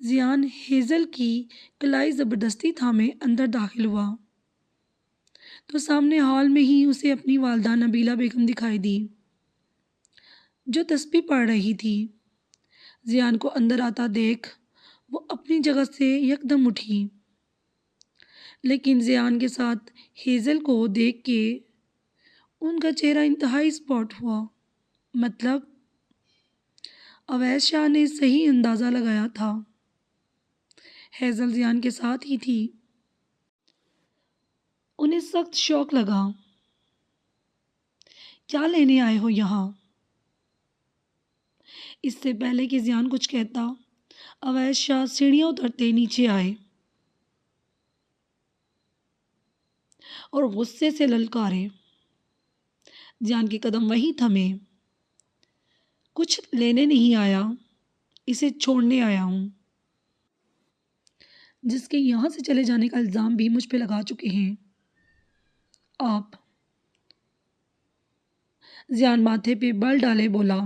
ضیان ہیزل کی کلائی زبردستی تھامے اندر داخل ہوا تو سامنے ہال میں ہی اسے اپنی والدہ نبیلہ بیگم دکھائی دی جو تسبیح پڑھ رہی تھی۔ ضیان کو اندر آتا دیکھ وہ اپنی جگہ سے یکدم اٹھی، لیکن ضیان کے ساتھ ہیزل کو دیکھ کے ان کا چہرہ انتہائی اسپاٹ ہوا۔ مطلب اویس شاہ نے صحیح اندازہ لگایا تھا، ہیزل ضیان کے ساتھ ہی تھی۔ انہیں سخت شوق لگا۔ کیا لینے آئے ہو یہاں؟ اس سے پہلے کہ ضیان کچھ کہتا، اویس شاہ سیڑھیاں اترتے نیچے آئے اور غصے سے للکارے۔ ضیان کے قدم وہیں تھمے۔ کچھ لینے نہیں آیا، اسے چھوڑنے آیا ہوں، جس کے یہاں سے چلے جانے کا الزام بھی مجھ پہ لگا چکے ہیں آپ۔ ضیان ماتھے پہ بل ڈالے بولا،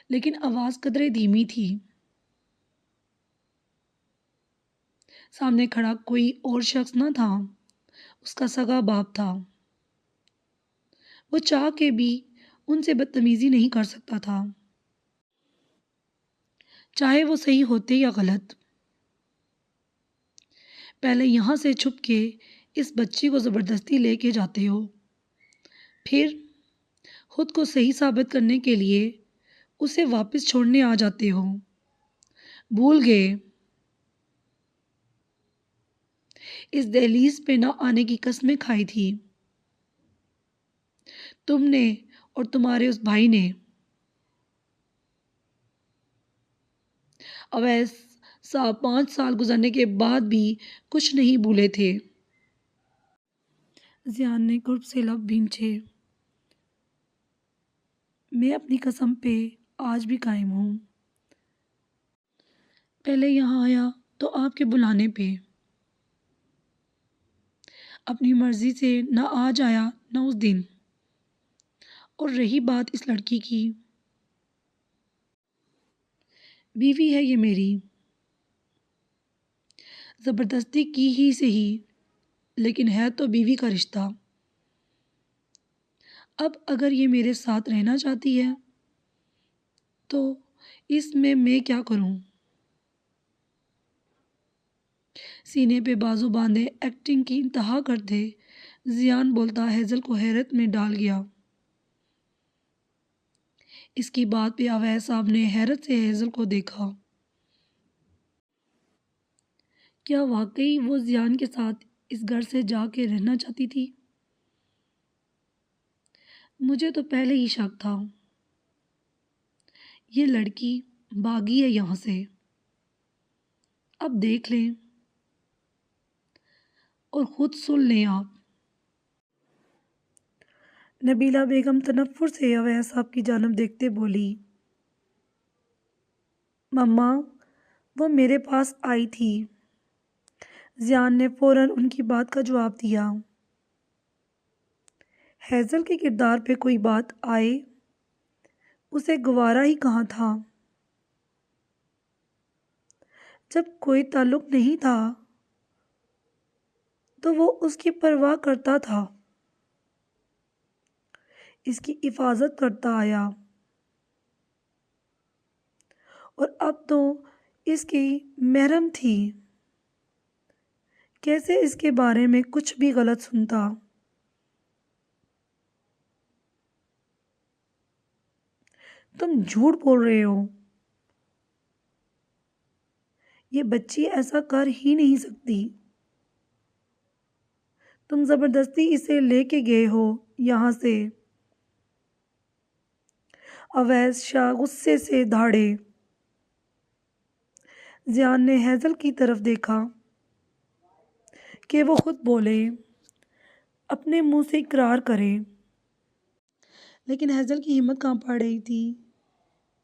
لیکن آواز قدرے دھیمی تھی۔ سامنے کھڑا کوئی اور شخص نہ تھا، اس کا سگا باپ تھا۔ وہ چاہ کے بھی ان سے بدتمیزی نہیں کر سکتا تھا، چاہے وہ صحیح ہوتے یا غلط۔ پہلے یہاں سے چھپ کے اس بچی کو زبردستی لے کے جاتے ہو، پھر خود کو صحیح ثابت کرنے کے لیے اسے واپس چھوڑنے آ جاتے ہو۔ بھول گئے اس دہلیز پہ نہ آنے کی قسمیں کھائی تھی تم نے اور تمہارے اس بھائی نے۔ اویس صاحب 5 سال گزرنے کے بعد بھی کچھ نہیں بھولے تھے۔ ضیان نے قرب سے لب بھینچے۔ میں اپنی قسم پہ آج بھی قائم ہوں۔ پہلے یہاں آیا تو آپ کے بلانے پہ، اپنی مرضی سے نہ آج آیا نہ اس دن۔ اور رہی بات اس لڑکی کی، بیوی ہے یہ میری، زبردستی کی ہی صحیح، لیکن ہے تو بیوی کا رشتہ۔ اب اگر یہ میرے ساتھ رہنا چاہتی ہے تو اس میں کیا کروں؟ سینے پہ بازو باندھے ایکٹنگ کی انتہا کرتے ضیان بولتا ہیزل کو حیرت میں ڈال گیا۔ اس کی بات پہ اویس صاحب نے حیرت سے ہیزل کو دیکھا۔ کیا واقعی وہ ضیان کے ساتھ اس گھر سے جا کے رہنا چاہتی تھی؟ مجھے تو پہلے ہی شک تھا، یہ لڑکی باغی ہے یہاں سے۔ اب دیکھ لیں اور خود سن لیں آپ۔ نبیلہ بیگم تنفر سے اویس صاحب کی جانب دیکھتے بولی، مما وہ میرے پاس آئی تھی۔ ضیان نے فوراً ان کی بات کا جواب دیا۔ ہیزل کے کردار پہ کوئی بات آئے اسے گوارا ہی کہاں تھا۔ جب کوئی تعلق نہیں تھا تو وہ اس کی پرواہ کرتا تھا، اس کی حفاظت کرتا آیا، اور اب تو اس کی محرم تھی، کیسے اس کے بارے میں کچھ بھی غلط سنتا؟ تم جھوٹ بول رہے ہو، یہ بچی ایسا کر ہی نہیں سکتی، تم زبردستی اسے لے کے گئے ہو یہاں سے۔ اویس شاہ غصے سے دھاڑے۔ ضیان نے ہیزل کی طرف دیکھا کہ وہ خود بولے، اپنے منہ سے اقرار کرے، لیکن ہیزل کی ہمت کہاں پڑ رہی تھی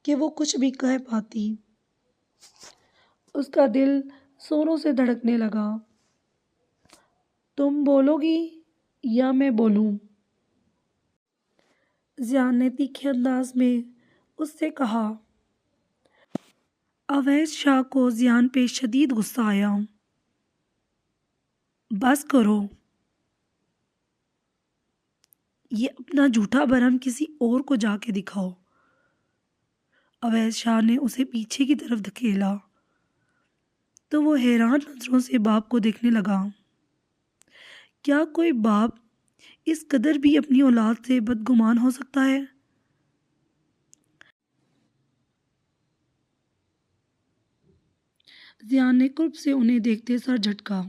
کہ وہ کچھ بھی کہہ پاتی۔ اس کا دل زوروں سے دھڑکنے لگا۔ تم بولو گی یا میں بولوں؟ ضیان نے تیکھے انداز میں اس سے کہا۔ اویس شاہ کو زیان پہ شدید غصہ آیا۔ بس کرو، یہ اپنا جھوٹا برہم کسی اور کو جا کے دکھاؤ۔ اویس شاہ نے اسے پیچھے کی طرف دھکیلا تو وہ حیران نظروں سے باپ کو دیکھنے لگا۔ کیا کوئی باپ اس قدر بھی اپنی اولاد سے بدگمان ہو سکتا ہے؟ زیان نے قرب سے انہیں دیکھتے سر جھٹکا،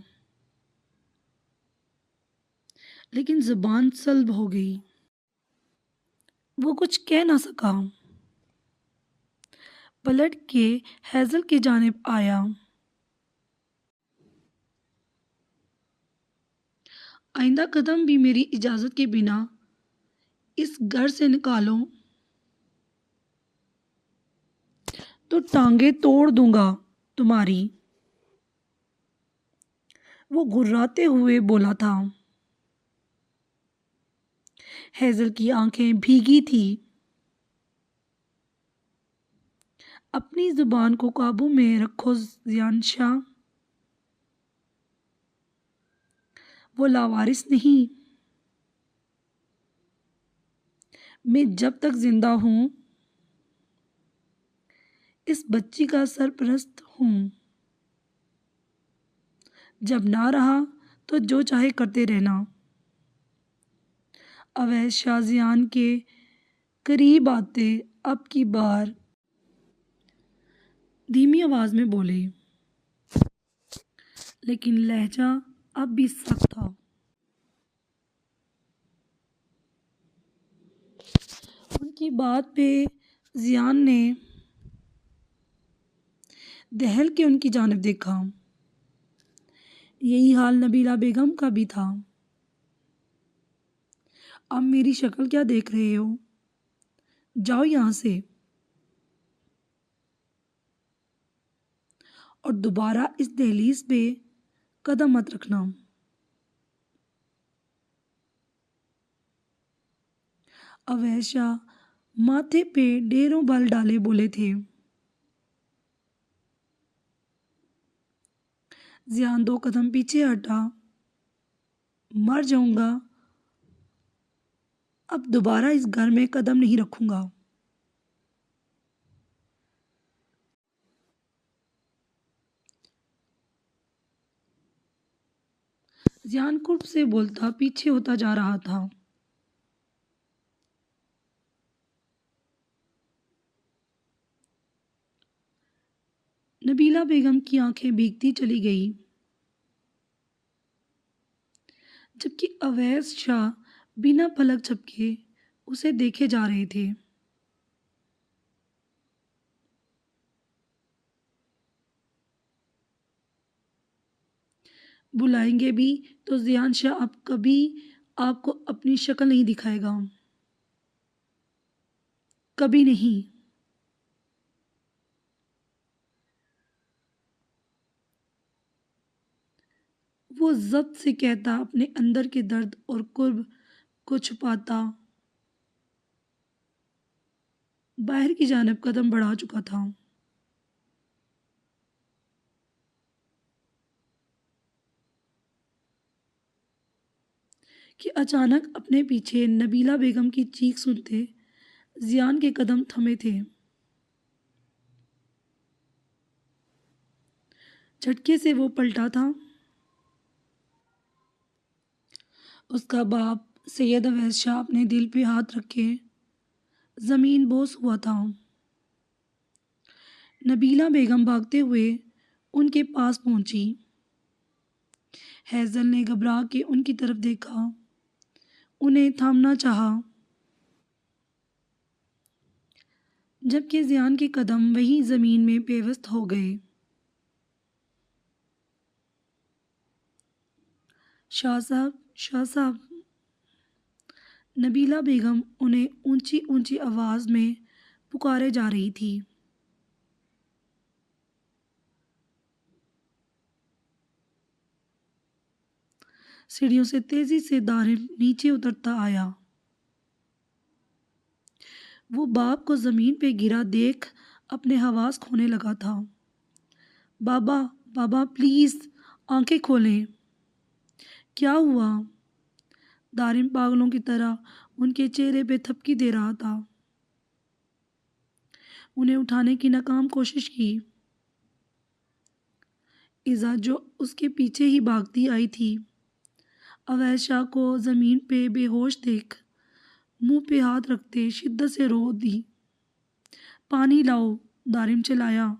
لیکن زبان سلب ہو گئی۔ وہ کچھ کہہ نہ سکا، پلٹ کے ہیزل کی جانب آیا۔ آئندہ قدم بھی میری اجازت کے بنا اس گھر سے نکالو تو ٹانگیں توڑ دوں گا تمہاری۔ وہ گھراتے ہوئے بولا تھا۔ ہیزل کی آنکھیں بھیگی تھی۔ اپنی زبان کو قابو میں رکھو زیان شاہ، وہ لاوارث نہیں۔ میں جب تک زندہ ہوں اس بچی کا سرپرست ہوں، جب نہ رہا تو جو چاہے کرتے رہنا۔ اویس شاہ زیان کے قریب آتے اب کی بار دھیمی آواز میں بولے، لیکن لہجہ اب بھی سخت تھا۔ ان کی بات پہ زیان نے دہل کے ان کی جانب دیکھا۔ یہی حال نبیلہ بیگم کا بھی تھا۔ اب میری شکل کیا دیکھ رہے ہو؟ جاؤ یہاں سے، اور دوبارہ اس دہلیز پہ قدم مت رکھنا۔ اویس شاہ ماتھے پہ ڈیروں بل ڈالے بولے تھے۔ زیان 2 قدم پیچھے ہٹا۔ مر جاؤں گا، اب دوبارہ اس گھر میں قدم نہیں رکھوں گا۔ زیان قرب سے بولتا پیچھے ہوتا جا رہا تھا۔ نبیلہ بیگم کی آنکھیں بھیگتی چلی گئی، جبکہ اویس شاہ بنا پلک جھپکے اسے دیکھے جا رہے تھے۔ بلائیں گے بھی تو زیان شاہ اب کبھی آپ کو اپنی شکل نہیں دکھائے گا، کبھی نہیں۔ وہ ضبط سے کہتا، اپنے اندر کے درد اور قرب کو چھپاتا، باہر کی جانب قدم بڑھا چکا تھا۔ کہ اچانک اپنے پیچھے نبیلہ بیگم کی چیخ سنتے زیان کے قدم تھمے تھے۔ جھٹکے سے وہ پلٹا تھا۔ اس کا باپ سید اویس شاہ اپنے دل پہ ہاتھ رکھے زمین بوس ہوا تھا۔ نبیلہ بیگم بھاگتے ہوئے ان کے پاس پہنچی۔ ہیزل نے گھبرا کے ان کی طرف دیکھا، انہیں تھامنا چاہا، جبکہ زیان کے قدم وہیں زمین میں پیوست ہو گئے۔ شاہ صاحب، شاہ صاحب، نبیلہ بیگم انہیں اونچی اونچی آواز میں پکارے جا رہی تھی۔ سیڑھیوں سے تیزی سے دارل نیچے اترتا آیا۔ وہ باپ کو زمین پہ گرا دیکھ اپنے حواس کھونے لگا تھا۔ بابا بابا پلیز آنکھیں کھولیں۔ کیا ہوا؟ دارم پاگلوں کی طرح ان کے چہرے پہ تھپکی دے رہا تھا۔ انہیں اٹھانے کی ناکام کوشش کی۔ ایزا جو اس کے پیچھے ہی بھاگتی آئی تھی، اویس شاہ کو زمین پہ بے ہوش دیکھ منہ پہ ہاتھ رکھتے شدت سے رو دی۔ پانی لاؤ، دارم چلایا۔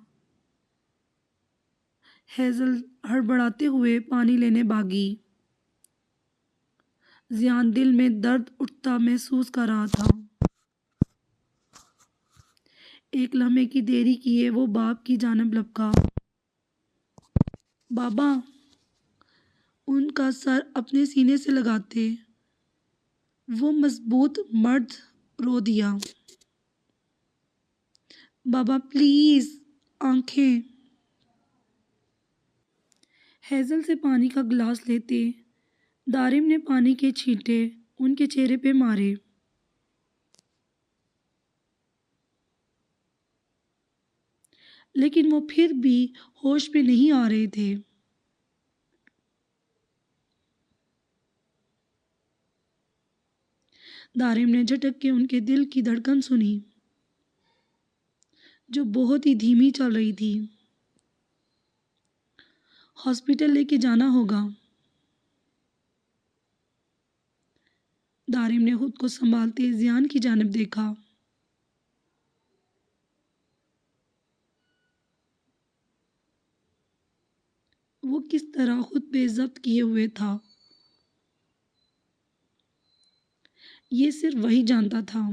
ہیزل ہڑبڑاتے ہوئے پانی لینے بھاگی۔ زیان دل میں درد اٹھتا محسوس کر رہا تھا۔ ایک لمحے کی دیری کیے وہ باپ کی جانب لپکا۔ بابا، ان کا سر اپنے سینے سے لگاتے وہ مضبوط مرد رو دیا۔ بابا پلیز آنکھیں۔ ہیزل سے پانی کا گلاس لیتے دارم نے پانی کے چھینٹے ان کے چہرے پہ مارے۔ لیکن وہ پھر بھی ہوش پہ نہیں آ رہے تھے۔ دارم نے جھٹک کے ان کے دل کی دھڑکن سنی، جو بہت ہی دھیمی چل رہی تھی۔ ہاسپٹل لے کے جانا ہوگا۔ دارم نے خود کو سنبھالتے زیان کی جانب دیکھا۔ وہ کس طرح خود پہ ضبط کیے ہوئے تھا، یہ صرف وہی جانتا تھا۔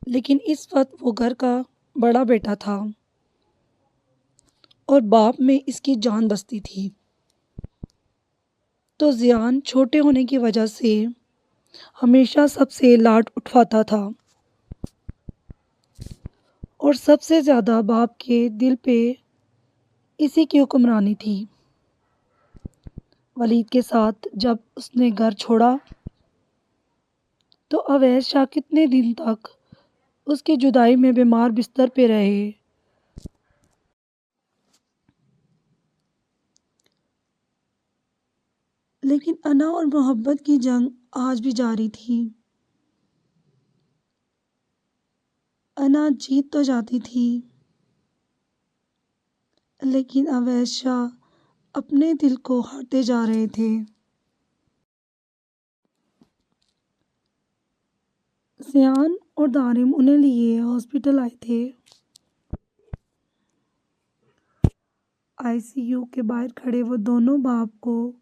لیکن اس وقت وہ گھر کا بڑا بیٹا تھا اور باپ میں اس کی جان بستی تھی۔ تو زیان چھوٹے ہونے کی وجہ سے ہمیشہ سب سے لاڈ اٹھواتا تھا اور سب سے زیادہ باپ کے دل پہ اسی کی حکمرانی تھی۔ ولید کے ساتھ جب اس نے گھر چھوڑا تو اویس شاہ کتنے دن تک اس کی جدائی میں بیمار بستر پہ رہے۔ لیکن انا اور محبت کی جنگ آج بھی جاری تھی۔ انا جیت تو جاتی تھی، لیکن اویس شاہ اپنے دل کو ہارتے جا رہے تھے۔ زیان اور دارم انہیں لیے ہاسپٹل آئے تھے۔ ICU کے باہر کھڑے وہ دونوں باپ کو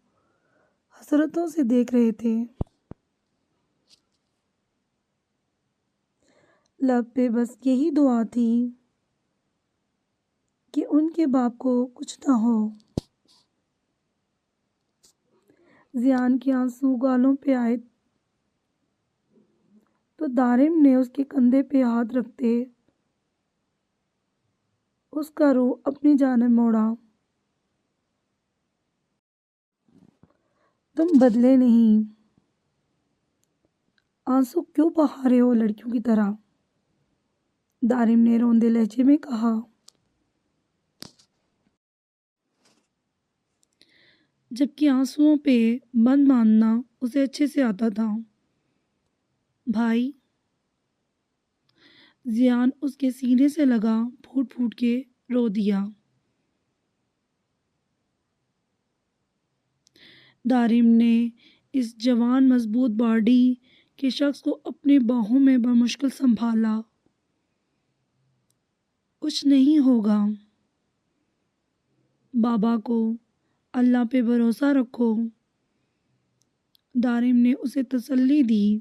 حسرتوں سے دیکھ رہے تھے۔ لب پہ بس یہی دعا تھی کہ ان کے باپ کو کچھ نہ ہو۔ زیان کے آنسو گالوں پہ آئے تو دارم نے اس کے کندھے پہ ہاتھ رکھتے اس کا روح اپنی جانب موڑا۔ تم بدلے نہیں، آنسو کیوں بہا رہے ہو لڑکیوں کی طرح؟ دارم نے روندے لہجے میں کہا۔ جبکہ آنسوؤں پہ بند باندھنا اسے اچھے سے آتا تھا۔ بھائی، زیان اس کے سینے سے لگا پھوٹ پھوٹ کے رو دیا۔ دارم نے اس جوان مضبوط باڈی کے شخص کو اپنی باہوں میں بمشکل سنبھالا۔ کچھ نہیں ہوگا، بابا کو اللہ پہ بھروسہ رکھو۔ دارم نے اسے تسلی دی۔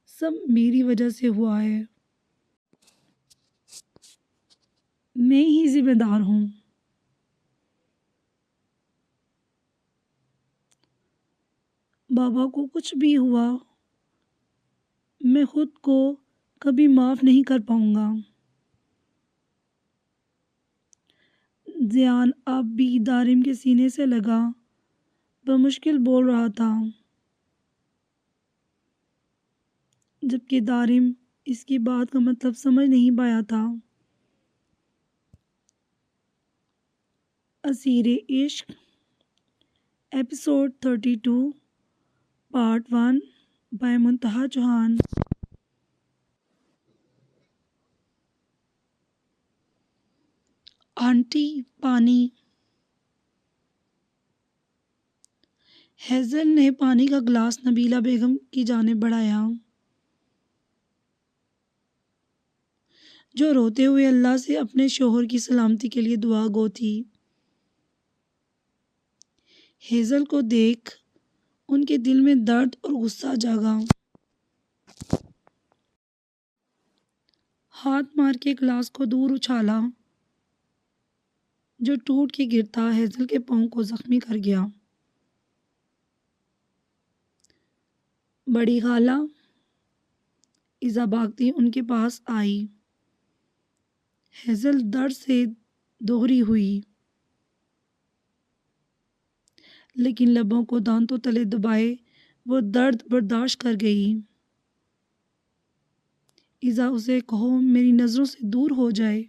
سب میری وجہ سے ہوا ہے، میں ہی ذمہ دار ہوں۔ بابا کو کچھ بھی ہوا، میں خود کو کبھی معاف نہیں کر پاؤں گا۔ زیان اب بھی دارم کے سینے سے لگا بمشکل بول رہا تھا، جبکہ دارم اس کی بات کا مطلب سمجھ نہیں پایا تھا۔ Aseer Ishq episode 32 part 1 by Muntaha Chauhan. Aunty پانی۔ ہیزل نے پانی کا گلاس نبیلہ بیگم کی جانب بڑھایا، جو روتے ہوئے اللہ سے اپنے شوہر کی سلامتی کے لیے دعا گو تھی۔ ہیزل کو دیکھ ان کے دل میں درد اور غصہ جاگا۔ ہاتھ مار کے گلاس کو دور اچھالا، جو ٹوٹ کے گرتا ہیزل کے پاؤں کو زخمی کر گیا۔ بڑی خالہ ایزا بھاگتی ان کے پاس آئی۔ ہیزل درد سے دوہری ہوئی، لیکن لبوں کو دانتوں تلے دبائے وہ درد برداشت کر گئی۔ ایزا اسے کہو میری نظروں سے دور ہو جائے،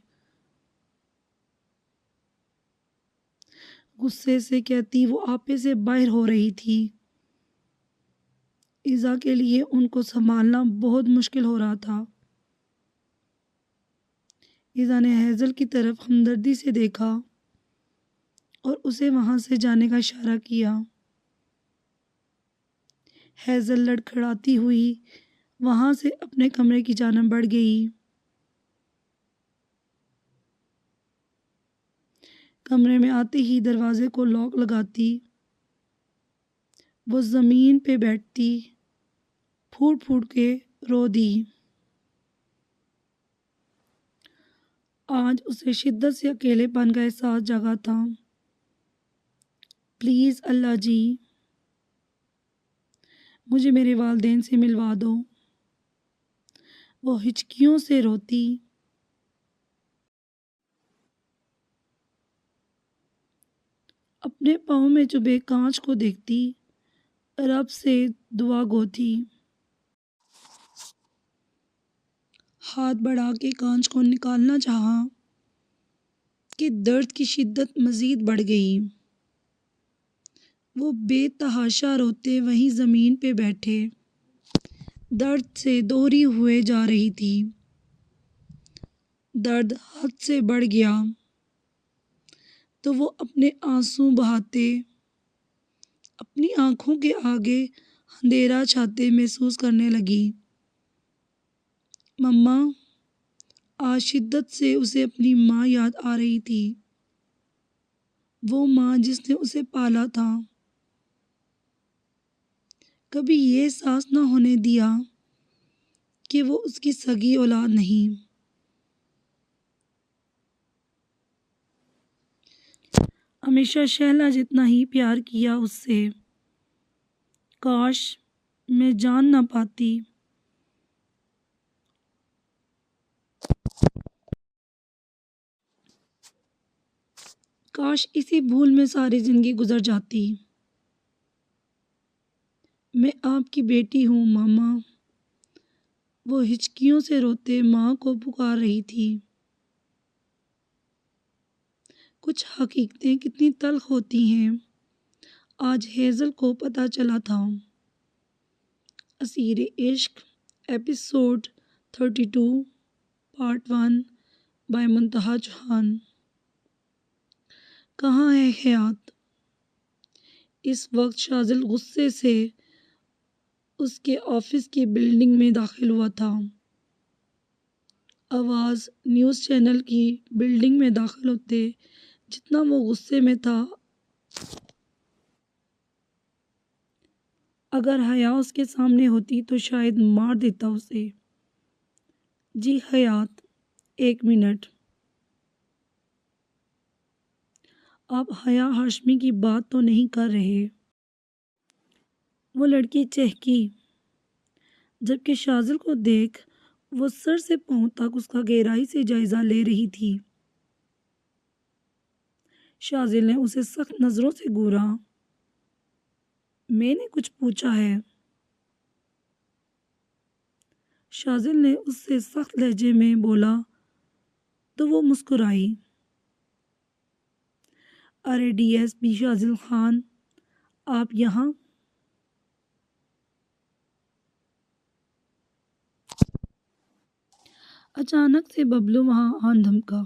غصے سے کہتی وہ آپے سے باہر ہو رہی تھی۔ ایزا کے لیے ان کو سنبھالنا بہت مشکل ہو رہا تھا۔ ایزا نے ہیزل کی طرف ہمدردی سے دیکھا اور اسے وہاں سے جانے کا اشارہ کیا۔ ہیزل لڑکھڑاتی ہوئی وہاں سے اپنے کمرے کی جانب بڑھ گئی۔ کمرے میں آتے ہی دروازے کو لاک لگاتی وہ زمین پہ بیٹھتی، پھوٹ پھوٹ کے رو دی۔ آج اسے شدت سے اکیلے پن کا احساس جگا تھا۔ پلیز اللہ جی، مجھے میرے والدین سے ملوا دو، وہ ہچکیوں سے روتی۔ اپنے پاؤں میں چبھے کانچ کو دیکھتی، رب سے دعا گو تھی۔ ہاتھ بڑھا کے کانچ کو نکالنا چاہا کہ درد کی شدت مزید بڑھ گئی۔ وہ بے تحاشا روتے وہیں زمین پہ بیٹھے، درد سے دوہری ہوئے جا رہی تھی۔ درد حد سے بڑھ گیا تو وہ اپنے آنسو بہاتے، اپنی آنکھوں کے آگے اندھیرا چھاتے محسوس کرنے لگی۔ مما، آج شدت سے اسے اپنی ماں یاد آ رہی تھی، وہ ماں جس نے اسے پالا تھا، کبھی یہ احساس نہ ہونے دیا کہ وہ اس کی سگی اولاد نہیں۔ ہمیشہ شہلا جتنا ہی پیار کیا اس سے، کاش میں جان نہ پاتی۔ کاش اسی بھول میں ساری زندگی گزر جاتی۔ میں آپ کی بیٹی ہوں ماما، وہ ہچکیوں سے روتے ماں کو پکار رہی تھی۔ کچھ حقیقتیں کتنی تلخ ہوتی ہیں، آج ہیزل کو پتہ چلا تھا۔ Aseer Ishq episode 32 part 1 by Muntaha Chauhan. کہاں ہے حیات؟ اس وقت شاذل غصے سے اس کے آفس کی بلڈنگ میں داخل ہوا تھا۔ آواز نیوز چینل کی بلڈنگ میں داخل ہوتے جتنا وہ غصے میں تھا، اگر حیا اس کے سامنے ہوتی تو شاید مار دیتا اسے۔ جی حیات، ایک منٹ، آپ حیا ہاشمی کی بات تو نہیں کر رہے؟ وہ لڑکی چہکی، جبکہ شاذل کو دیکھ وہ سر سے پاؤں تک اس کا گہرائی سے جائزہ لے رہی تھی۔ شاذل نے اسے سخت نظروں سے گھورا۔ میں نے کچھ پوچھا ہے؟ شاذل نے اس سے سخت لہجے میں بولا تو وہ مسکرائی۔ ارے ڈی ایس پی شاذل خان، آپ یہاں؟ اچانک سے ببلو وہاں آن دھمکا۔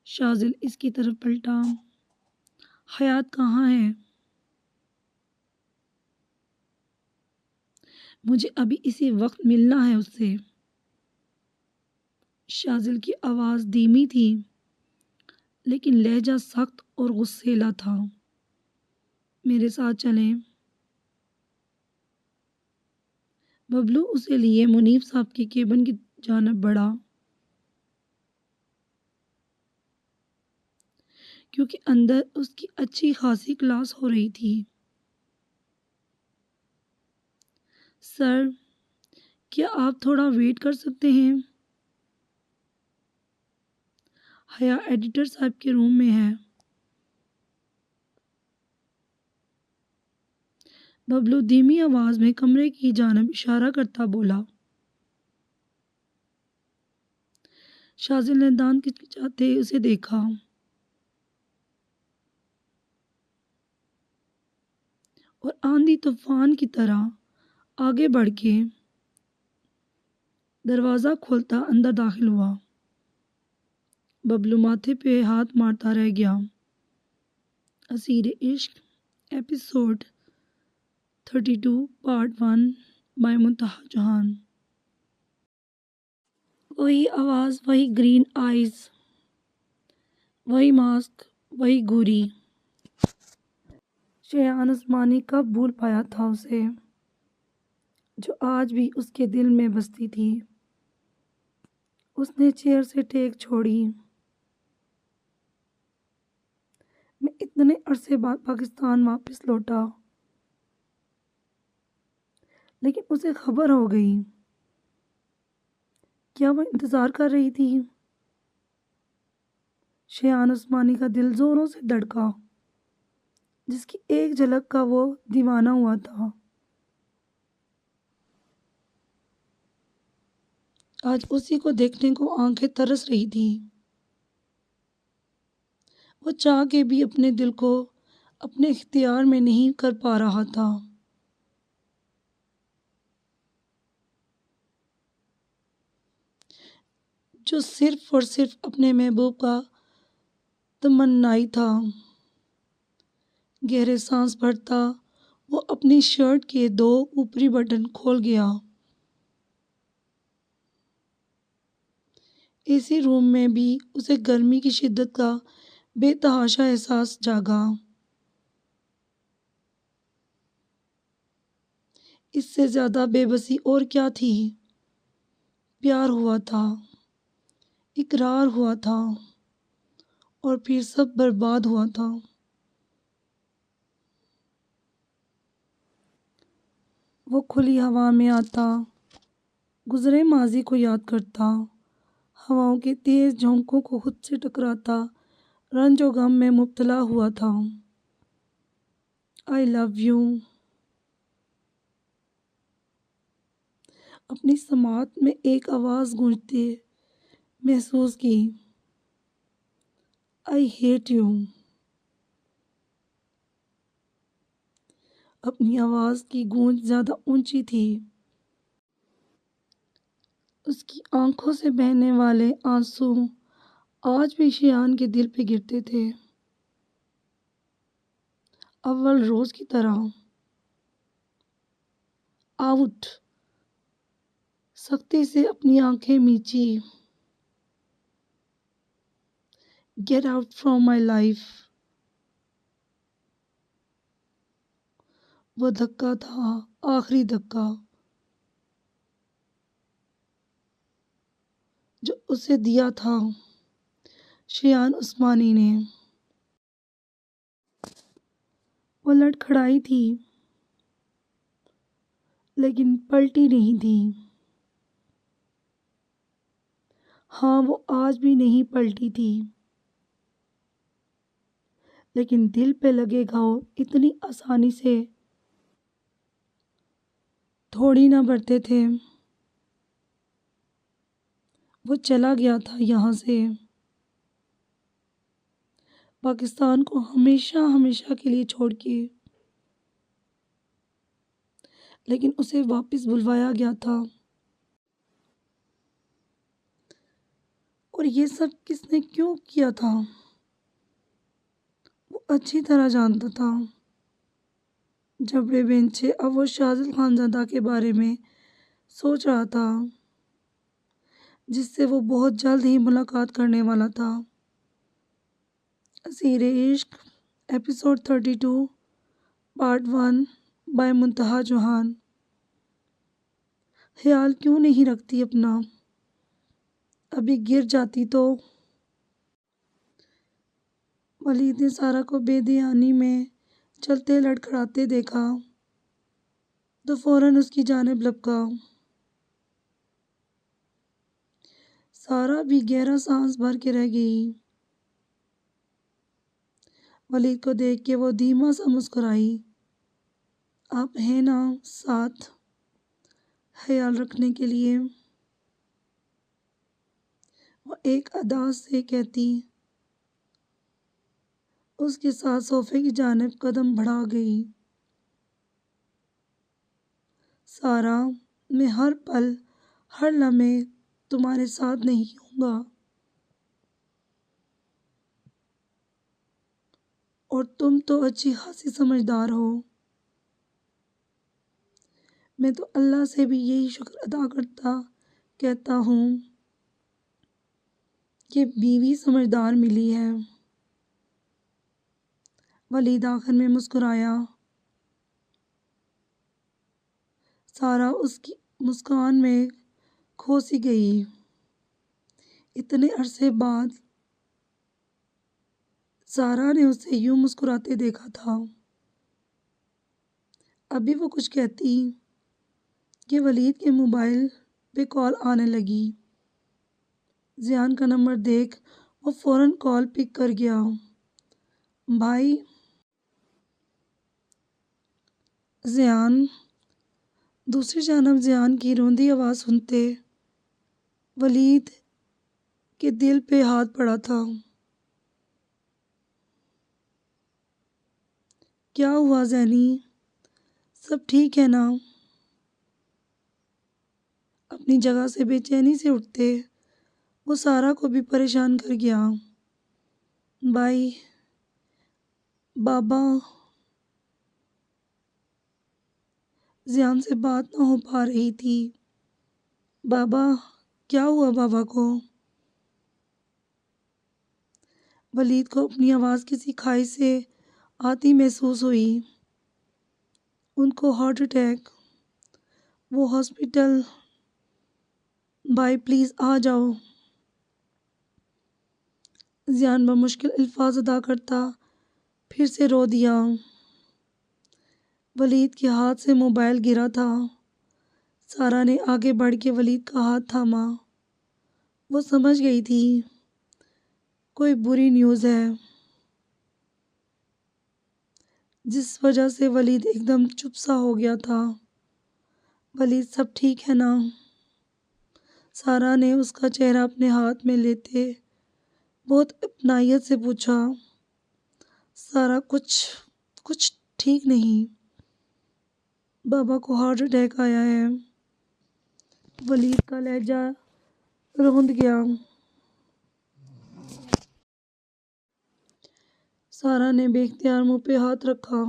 شاذل اس کی طرف پلٹا۔ حیات کہاں ہے؟ مجھے ابھی اسی وقت ملنا ہے اس سے۔ شاذل کی آواز دھیمی تھی لیکن لہجہ سخت اور غصیلا تھا۔ میرے ساتھ چلیں۔ ببلو اسے لیے منیب صاحب کے کیبن کی جانب بڑھا، کیونکہ اندر اس کی اچھی خاصی کلاس ہو رہی تھی۔ سر، کیا آپ تھوڑا ویٹ کر سکتے ہیں؟ حیا ایڈیٹر صاحب کے روم میں ہے۔ ببلو دھیمی آواز میں کمرے کی جانب اشارہ کرتا بولا۔ شاذل نے دانت کچکچاتے اسے دیکھا اور آندھی طوفان کی طرح آگے بڑھ کے دروازہ کھولتا اندر داخل ہوا۔ ببلو ماتھے پہ ہاتھ مارتا رہ گیا۔ اسیر عشق، ایپیسوڈ 32 پارٹ 1 بائی منتہا جہان۔ وہی آواز، وہی گرین آئیز، وہی ماسک، وہی گوری۔ شایان عثمانی کب بھول پایا تھا اسے، جو آج بھی اس کے دل میں بستی تھی۔ اس نے چیئر سے ٹیک چھوڑی۔ میں اتنے عرصے بعد پاکستان واپس لوٹا، لیکن اسے خبر ہو گئی۔ کیا وہ انتظار کر رہی تھی؟ شایان عثمانی کا دل زوروں سے دھڑکا، جس کی ایک جھلک کا وہ دیوانہ ہوا تھا۔ آج اسی کو دیکھنے کو آنکھیں ترس رہی تھی۔ وہ چاہ کے بھی اپنے دل کو اپنے اختیار میں نہیں کر پا رہا تھا۔ جو صرف اور صرف اپنے محبوب کا تمنائی تھا۔ گہرے سانس بھرتا وہ اپنی شرٹ کے 2 اوپری بٹن کھول گیا۔ اسی روم میں بھی اسے گرمی کی شدت کا بے تحاشا احساس جاگا۔ اس سے زیادہ بے بسی اور کیا تھی؟ پیار ہوا تھا، اقرار ہوا تھا، اور پھر سب برباد ہوا تھا۔ وہ کھلی ہوا میں آتا، گزرے ماضی کو یاد کرتا، ہواؤں کے تیز جھونکوں کو خود سے ٹکراتا، رنج و غم میں مبتلا ہوا تھا۔ آئی لو یو اپنی سماعت میں ایک آواز گونجتے محسوس کی۔ آئی ہیٹ یو اپنی آواز کی گونج زیادہ اونچی تھی۔ اس کی آنکھوں سے بہنے والے آنسو آج بھی شایان کے دل پہ گرتے تھے، اول روز کی طرح۔ آؤٹ! سختی سے اپنی آنکھیں میچی۔ Get out from my life. وہ دھکا تھا، آخری دھکا، جو اسے دیا تھا شایان عثمانی نے۔ وہ لڑکھڑائی تھی لیکن پلٹی نہیں تھی۔ ہاں، وہ آج بھی نہیں پلٹی تھی، لیکن دل پہ لگے گھاؤ اتنی آسانی سے تھوڑی نہ بڑھتے تھے۔ وہ چلا گیا تھا یہاں سے۔ پاکستان کو ہمیشہ ہمیشہ کے لیے چھوڑ کے، لیکن اسے واپس بلوایا گیا تھا۔ اور یہ سب کس نے کیوں کیا تھا وہ اچھی طرح جانتا تھا۔ جبڑے بینچے اب وہ شاذل خانزادہ کے بارے میں سوچ رہا تھا، جس سے وہ بہت جلد ہی ملاقات کرنے والا تھا۔ Aseer Ishq episode 32 part 1 bye منتہا جوہان۔ خیال کیوں نہیں رکھتی اپنا؟ ابھی گر جاتی تو۔ ولید نے سارا کو بے دھیانی میں چلتے لڑکھڑاتے دیکھا تو فوراً اس کی جانب لپکا۔ سارا بھی گہرا سانس بھر کے رہ گئی۔ ولید کو دیکھ کے وہ دھیما سا مسکرائی۔ آپ ہیں نا ساتھ خیال رکھنے کے لیے؟ وہ ایک ادا سے کہتی اس کے ساتھ صوفے کی جانب قدم بڑھا گئی۔ سارا، میں ہر پل ہر لمحے تمہارے ساتھ نہیں ہوں گا، اور تم تو اچھی خاصی سمجھدار ہو۔ میں تو اللہ سے بھی یہی شکر ادا کہتا ہوں کہ بیوی سمجھدار ملی ہے۔ ولید آخر میں مسکرایا۔ سارا اس کی مسکان میں کھو سی گئی۔ اتنے عرصے بعد سارا نے اسے یوں مسکراتے دیکھا تھا۔ ابھی وہ کچھ کہتی کہ ولید کے موبائل پہ کال آنے لگی۔ ذیان کا نمبر دیکھ وہ فوراً کال پک کر گیا۔ بھائی ذیان۔ دوسری جانب ذیان کی روندی آواز سنتے ولید کے دل پہ ہاتھ پڑا تھا۔ کیا ہوا زینی؟ سب ٹھیک ہے نا؟ اپنی جگہ سے بے چینی سے اٹھتے وہ سارا کو بھی پریشان کر گیا۔ بھائی، بابا۔ ذیان سے بات نہ ہو پا رہی تھی۔ بابا؟ کیا ہوا بابا کو؟ ولید کو اپنی آواز کسی کھائی سے آتی محسوس ہوئی۔ ان کو ہارٹ اٹیک۔ وہ ہاسپٹل۔ بھائی پلیز آ جاؤ۔ ذیان بمشکل الفاظ ادا کرتا پھر سے رو دیا۔ ولید کے ہاتھ سے موبائل گرا تھا۔ سارا نے آگے بڑھ کے ولید کا ہاتھ تھاما۔ وہ سمجھ گئی تھی کوئی بری نیوز ہے، جس وجہ سے ولید ایک دم چپ سا ہو گیا تھا۔ ولید سب ٹھیک ہے نا؟ سارا نے اس کا چہرہ اپنے ہاتھ میں لیتے بہت اپنائیت سے پوچھا۔ سارا کچھ ٹھیک نہیں، بابا کو ہارٹ اٹیک آیا ہے۔ ولید کا لہجہ روند گیا۔ سارا نے بے اختیار منہ پہ ہاتھ رکھا۔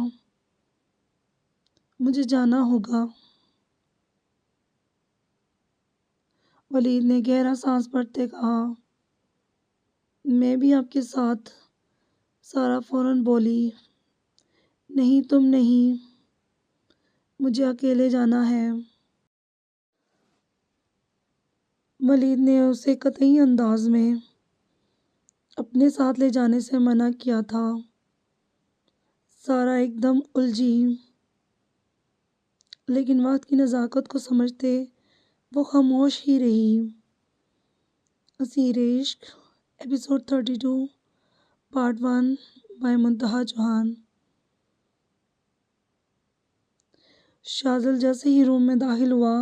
مجھے جانا ہوگا۔ ولید نے گہرا سانس بھرتے کہا۔ میں بھی آپ کے ساتھ۔ سارا فوراً بولی۔ نہیں تم نہیں، مجھے اکیلے جانا ہے۔ ولید نے اسے قطعی انداز میں اپنے ساتھ لے جانے سے منع کیا تھا۔ سارا ایک دم الجھی، لیکن وقت کی نزاکت کو سمجھتے وہ خاموش ہی رہی۔ اسیر عشق ایپیسوڈ 32 پارٹ 1 بائے منتہا جوہان۔ شاذل جیسے ہی روم میں داخل ہوا،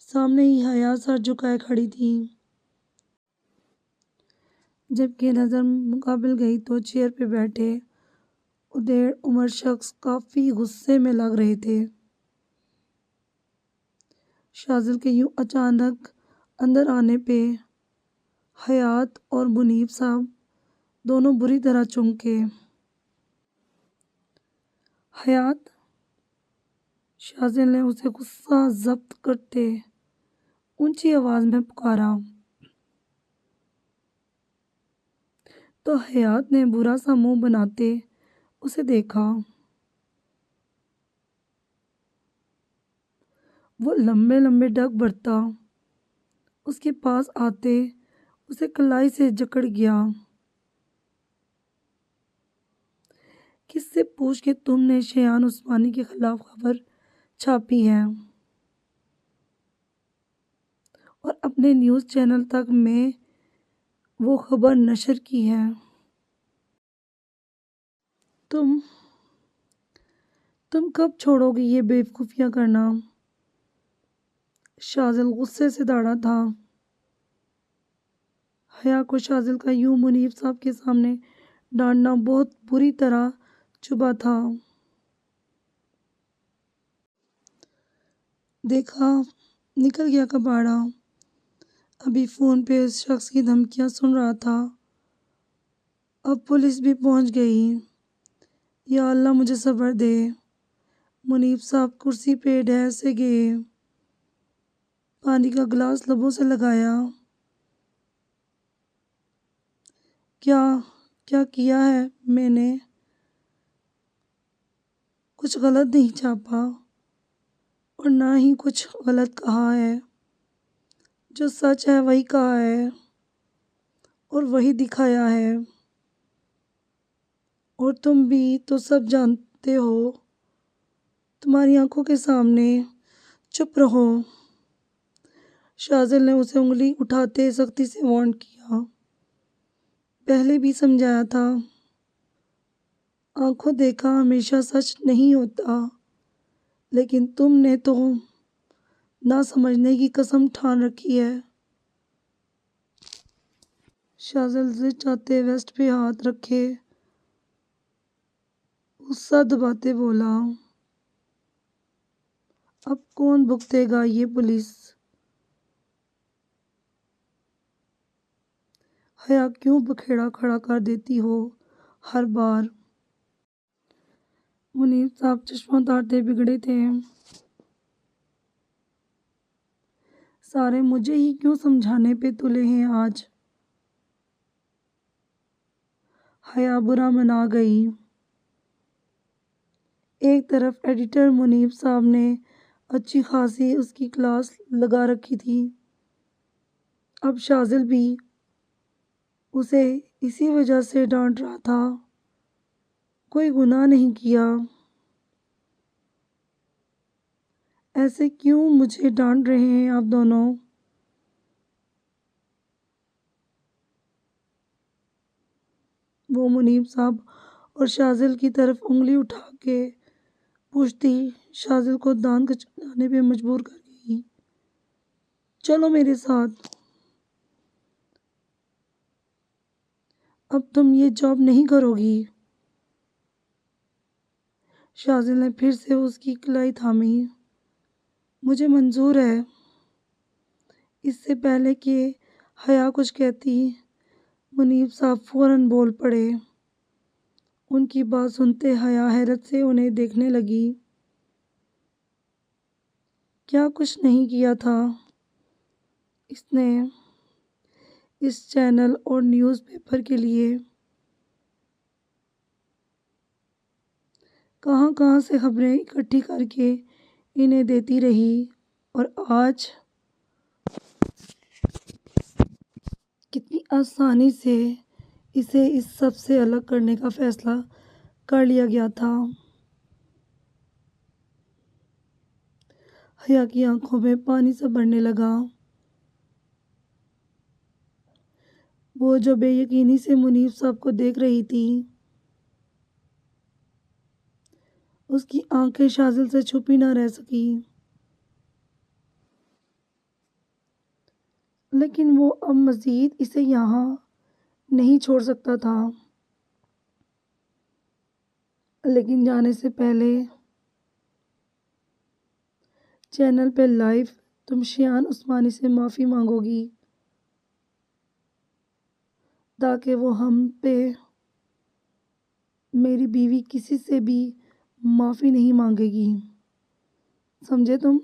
سامنے ہی حیا سر جھکائے کھڑی تھی۔ جب کہ نظر مقابل گئی تو چیئر پہ بیٹھے ادھیڑ عمر شخص کافی غصے میں لگ رہے تھے۔ شاذل کے یوں اچانک اندر آنے پہ حیات اور منیب صاحب دونوں بری طرح چونکے۔ حیات، شاذل نے اسے غصہ ضبط کرتے اونچی آواز میں پکارا تو حیات نے برا سا منہ بناتے اسے دیکھا۔ وہ لمبے لمبے ڈگ بھرتا اس کے پاس آتے اسے کلائی سے جکڑ گیا۔ کس سے پوچھ کے تم نے شایان عثمانی کے خلاف خبر چھاپی ہے اور اپنے نیوز چینل تک میں وہ خبر نشر کی ہے؟ تم کب چھوڑو گی یہ بیوقوفیاں کرنا؟ شاذل غصے سے داڑا تھا۔ حیا کو شاذل کا یوں منیب صاحب کے سامنے ڈانٹنا بہت بری طرح چبھا تھا۔ دیکھا، نکل گیا کباڑا۔ ابھی فون پہ اس شخص کی دھمکیاں سن رہا تھا، اب پولیس بھی پہنچ گئی۔ یا اللہ مجھے صبر دے۔ منیب صاحب کرسی پہ ڈھیر سے گئے، پانی کا گلاس لبوں سے لگایا۔ کیا کیا ہے میں نے؟ کچھ غلط نہیں چھاپا اور نہ ہی کچھ غلط کہا ہے، جو سچ ہے وہی کہا ہے اور وہی دکھایا ہے، اور تم بھی تو سب جانتے ہو۔ تمہاری آنکھوں کے سامنے۔ چپ رہو۔ شاذل نے اسے انگلی اٹھاتے سختی سے وارن کیا۔ پہلے بھی سمجھایا تھا، آنکھوں دیکھا ہمیشہ سچ نہیں ہوتا، لیکن تم نے تو نہ سمجھنے کی قسم ٹھان رکھی ہے۔ شاذل ضد چاہتے ویسٹ پہ ہاتھ رکھے غصہ دباتے بولا، اب کون بھگتے گا یہ پولیس؟ حیا کیوں بکھیڑا کھڑا کر دیتی ہو ہر بار؟ منیب صاحب چشمہ اتارتے بگڑے تھے۔ سارے مجھے ہی کیوں سمجھانے پہ تلے ہیں آج؟ حیا برا منا گئی۔ ایک طرف ایڈیٹر منیب صاحب نے اچھی خاصی اس کی کلاس لگا رکھی تھی، اب شاذل بھی اسے اسی وجہ سے ڈانٹ رہا تھا۔ کوئی گناہ نہیں کیا، ایسے کیوں مجھے ڈانٹ رہے ہیں آپ دونوں؟ وہ منیب صاحب اور شاذل کی طرف انگلی اٹھا کے پوچھتی شاذل کو دانت کھچکانے پہ مجبور کر گئی، چلو میرے ساتھ، اب تم یہ جاب نہیں کرو گی؟ شاذل نے پھر سے اس کی کلائی تھامی۔ مجھے منظور ہے۔ اس سے پہلے کہ حیا کچھ کہتی منیب صاحب فوراً بول پڑے۔ ان کی بات سنتے حیا حیرت سے انہیں دیکھنے لگی۔ کیا کچھ نہیں کیا تھا اس نے اس چینل اور نیوز پیپر کے لیے؟ کہاں کہاں سے خبریں اکٹھی کر کے انہیں دیتی رہی، اور آج کتنی آسانی سے اسے اس سب سے الگ کرنے کا فیصلہ کر لیا گیا تھا۔ حیا کی آنکھوں میں پانی سا بڑھنے لگا۔ وہ جو بے یقینی سے منیب صاحب کو دیکھ رہی تھی، اس کی آنکھیں شاذل سے چھپی نہ رہ سکی۔ لیکن وہ اب مزید اسے یہاں نہیں چھوڑ سکتا تھا، لیکن جانے سے پہلے چینل پہ لائیو تم شیان عثمانی سے معافی مانگو گی، تاکہ وہ ہم پہ میری بیوی کسی سے بھی معافی نہیں مانگے گی، سمجھے تم؟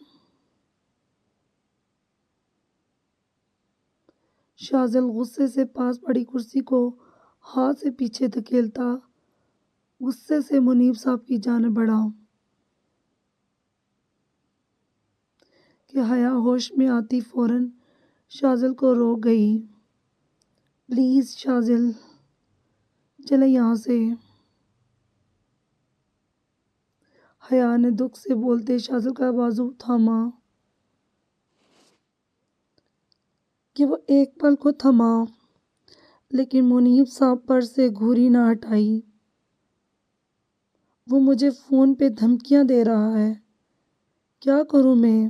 شاذل غصے سے پاس پڑی کرسی کو ہاتھ سے پیچھے دھکیلتا غصے سے منیب صاحب کی جانب بڑھا کہ حیا ہوش میں آتی فوراً شاذل کو روک گئی۔ پلیز شاذل، چلے یہاں سے۔ حیا نے دکھ سے بولتے شاذل کا بازو تھاما کہ وہ ایک پل کو تھما، لیکن منیب صاحب پر سے گھوری نہ ہٹائی۔ وہ مجھے فون پہ دھمکیاں دے رہا ہے، کیا کروں میں؟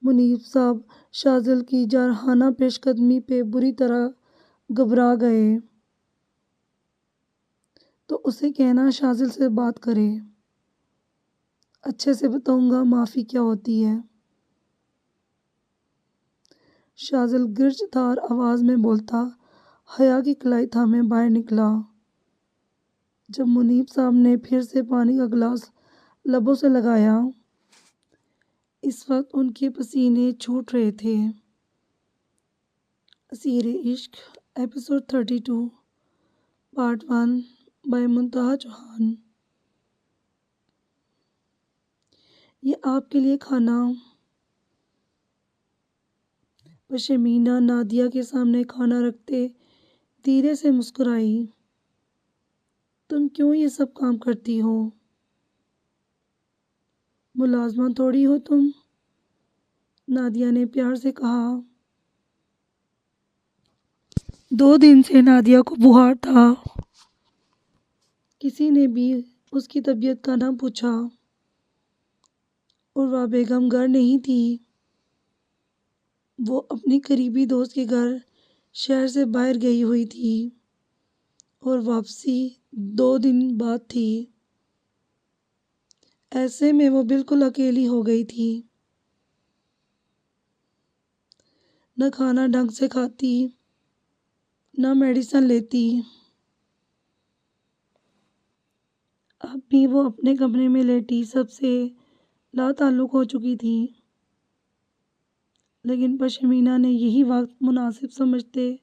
منیب صاحب شاذل کی جارحانہ پیش قدمی پہ بری طرح گھبرا گئے۔ تو اسے کہنا شاذل سے بات کرے، اچھے سے بتاؤں گا معافی کیا ہوتی ہے۔ شاذل گرج دار آواز میں بولتا حیا کی کلائی تھامے باہر نکلا۔ جب منیب صاحب نے پھر سے پانی کا گلاس لبوں سے لگایا، اس وقت ان کے پسینے چھوٹ رہے تھے۔ اسیر Ishq episode 32 part 1 by Muntaha Chauhan. یہ آپ کے لیے کھانا۔ پشمینہ نادیہ کے سامنے کھانا رکھتے دھیرے سے مسکرائی۔ تم کیوں یہ سب کام کرتی ہو؟ ملازمہ تھوڑی ہو تم، نادیہ نے پیار سے کہا۔ 2 دن سے نادیہ کو بخار تھا، کسی نے بھی اس کی طبیعت کا نہ پوچھا۔ عروہ بیگم گھر نہیں تھی، وہ اپنی قریبی دوست کے گھر شہر سے باہر گئی ہوئی تھی اور واپسی 2 دن بعد تھی۔ ایسے میں وہ بالکل اکیلی ہو گئی تھی، نہ کھانا ڈھنگ سے کھاتی، نہ میڈیسن لیتی۔ اب بھی وہ اپنے کمرے میں لیٹی سب سے لا تعلق ہو چکی تھی، لیکن پشمینہ نے یہی وقت مناسب سمجھتے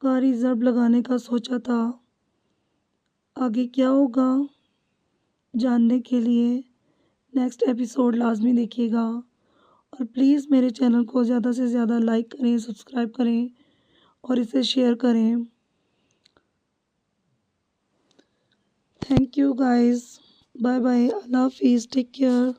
کاری ضرب لگانے کا سوچا تھا۔ آگے کیا ہوگا جاننے کے لیے نیکسٹ ایپیسوڈ لازمی دیکھیے گا، اور پلیز میرے چینل کو زیادہ سے زیادہ لائک کریں، سبسکرائب کریں اور اسے شیئر کریں۔ Thank you guys, bye bye, Allah حافظ، ٹیک کیئر۔